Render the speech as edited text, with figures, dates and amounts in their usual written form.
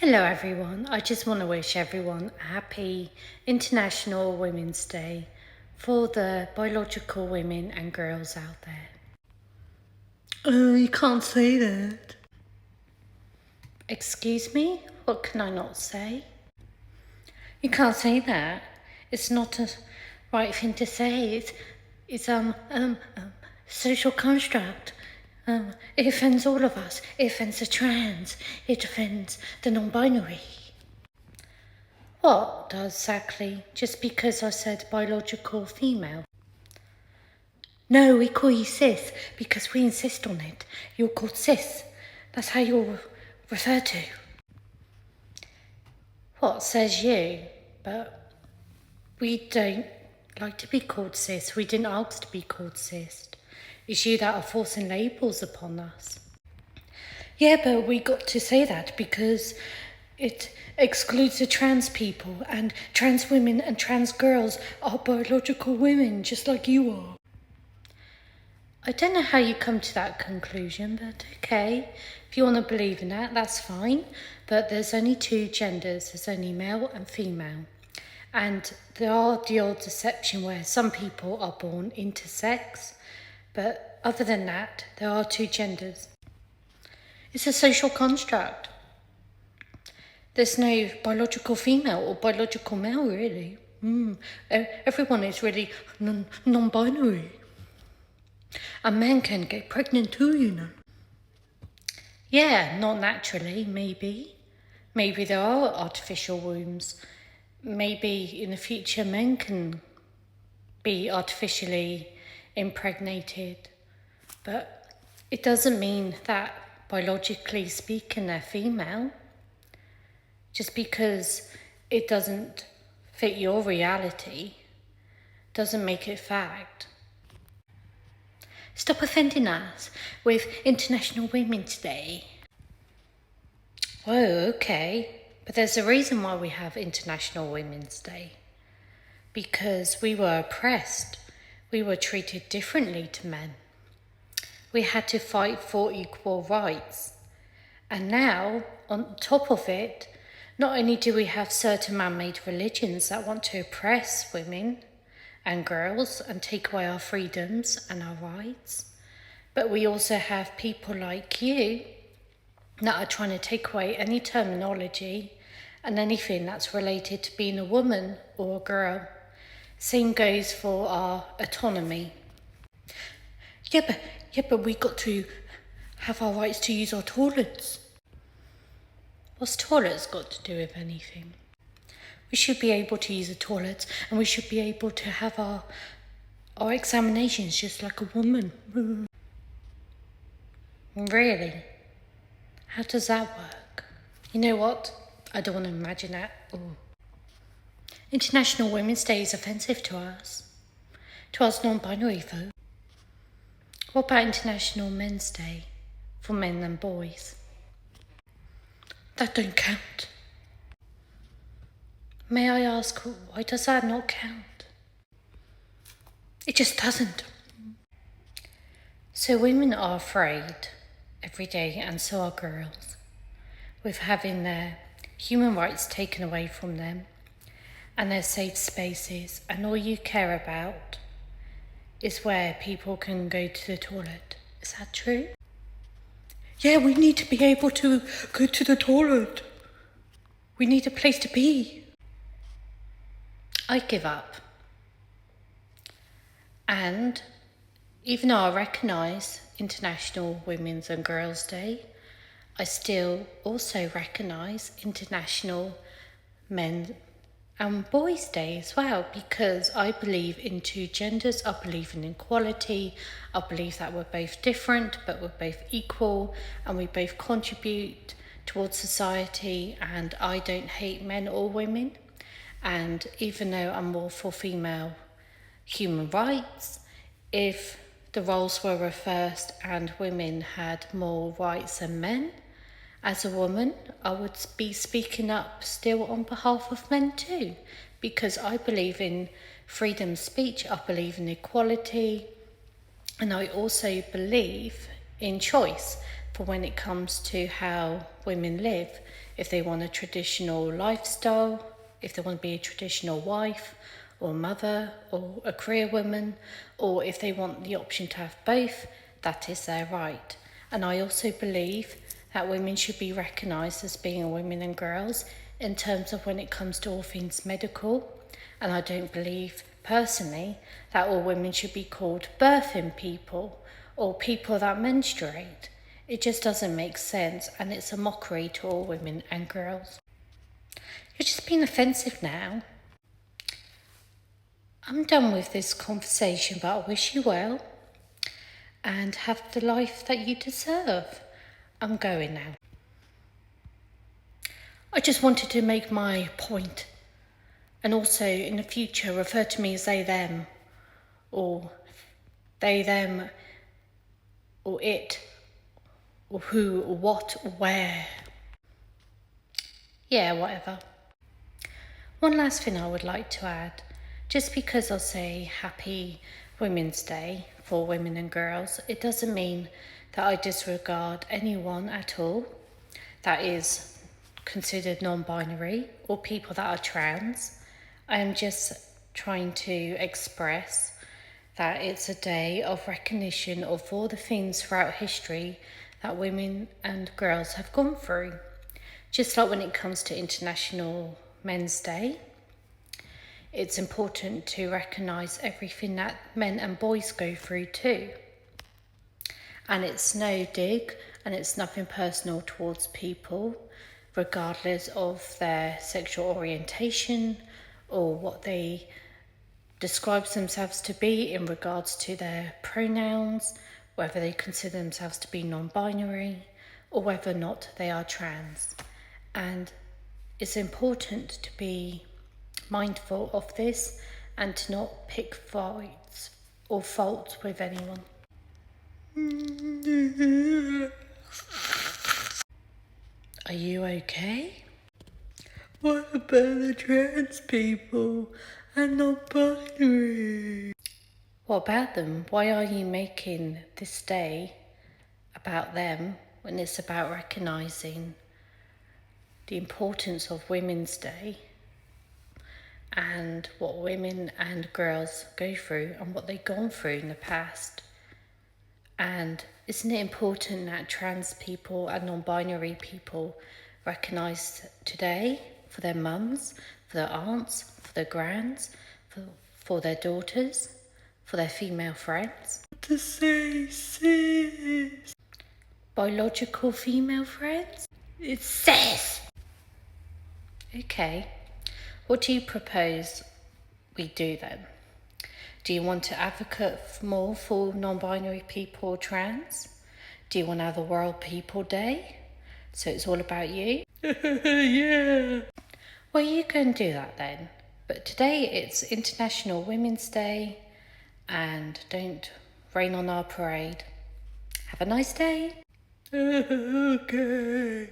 Hello, everyone. I just want to wish everyone a happy International Women's Day for the biological women and girls out there. Oh, you can't say that. Excuse me? What can I not say? You can't say that. It's not a right thing to say. It's social construct. It offends all of us. It offends the trans. It offends the non-binary. What does exactly? Just because I said biological female? No, we call you cis because we insist on it. You're called cis. That's how you're referred to. What says you? But we don't like to be called cis. We didn't ask to be called cis. It's you that are forcing labels upon us. Yeah, but we got to say that because it excludes the trans people, and trans women and trans girls are biological women, just like you are. I don't know how you come to that conclusion, but okay. If you want to believe in that, that's fine. But there's only two genders. There's only male and female. And there are the odd deception where some people are born intersex. But other than that, there are two genders. It's a social construct. There's no biological female or biological male, really. Everyone is really non-binary. And men can get pregnant too, you know. Yeah, not naturally, maybe. Maybe there are artificial wombs. Maybe in the future men can be artificially impregnated. But it doesn't mean that biologically speaking they're female. Just because it doesn't fit your reality doesn't make it fact. Stop offending us with International Women's Day. Whoa, okay. But there's a reason why we have International Women's Day. Because we were oppressed. We were treated differently to men. We had to fight for equal rights. And now, on top of it, not only do we have certain man-made religions that want to oppress women and girls and take away our freedoms and our rights, but we also have people like you that are trying to take away any terminology and anything that's related to being a woman or a girl. Same goes for our autonomy. Yeah, but we got to have our rights to use our toilets. What's toilets got to do with anything? We should be able to use the toilets, and we should be able to have our examinations just like a woman. Really? How does that work? You know what? I don't want to imagine that. Ooh. International Women's Day is offensive to us non-binary folk. What about International Men's Day for men and boys? That don't count. May I ask, why does that not count? It just doesn't. So women are afraid every day, and so are girls, with having their human rights taken away from them and their safe spaces, and all you care about is where people can go to the toilet. Is that true? Yeah, we need to be able to go to the toilet. We need a place to be. I give up. And even though I recognise International Women's and Girls' Day, I still also recognise International Men and Boys' Day as well, because I believe in two genders, I believe in equality, I believe that we're both different but we're both equal and we both contribute towards society, and I don't hate men or women. And even though I'm more for female human rights, if the roles were reversed and women had more rights than men, as a woman, I would be speaking up still on behalf of men too, because I believe in freedom of speech, I believe in equality, and I also believe in choice, for when it comes to how women live. If they want a traditional lifestyle, if they want to be a traditional wife or mother or a career woman, or if they want the option to have both, that is their right. And I also believe that women should be recognised as being women and girls in terms of when it comes to all things medical. And I don't believe personally that all women should be called birthing people or people that menstruate. It just doesn't make sense, and it's a mockery to all women and girls. You're just being offensive now. I'm done with this conversation, but I wish you well and have the life that you deserve. I'm going now. I just wanted to make my point, and also in the future refer to me as they, them, or they, them, or it, or who, or what, or where. Yeah, whatever. One last thing I would like to add. Just because I say Happy Women's Day for women and girls, it doesn't mean that I disregard anyone at all that is considered non-binary or people that are trans. I am just trying to express that it's a day of recognition of all the things throughout history that women and girls have gone through. Just like when it comes to International Men's Day, it's important to recognise everything that men and boys go through too. And it's no dig and it's nothing personal towards people, regardless of their sexual orientation or what they describe themselves to be in regards to their pronouns, whether they consider themselves to be non-binary or whether or not they are trans. And it's important to be mindful of this and to not pick fights or faults with anyone. Are you okay? What about the trans people and non-binary? What about them? Why are you making this day about them when it's about recognising the importance of Women's Day and what women and girls go through and what they've gone through in the past? And isn't it important that trans people and non-binary people recognised today for their mums, for their aunts, for their grands, for their daughters, for their female friends? To say sis. Biological female friends? It's sis! Okay, what do you propose we do then? Do you want to advocate more for non-binary people or trans? Do you want to have a World People Day? So it's all about you? Yeah. Well, you can do that then. But today it's International Women's Day, and don't rain on our parade. Have a nice day. Okay.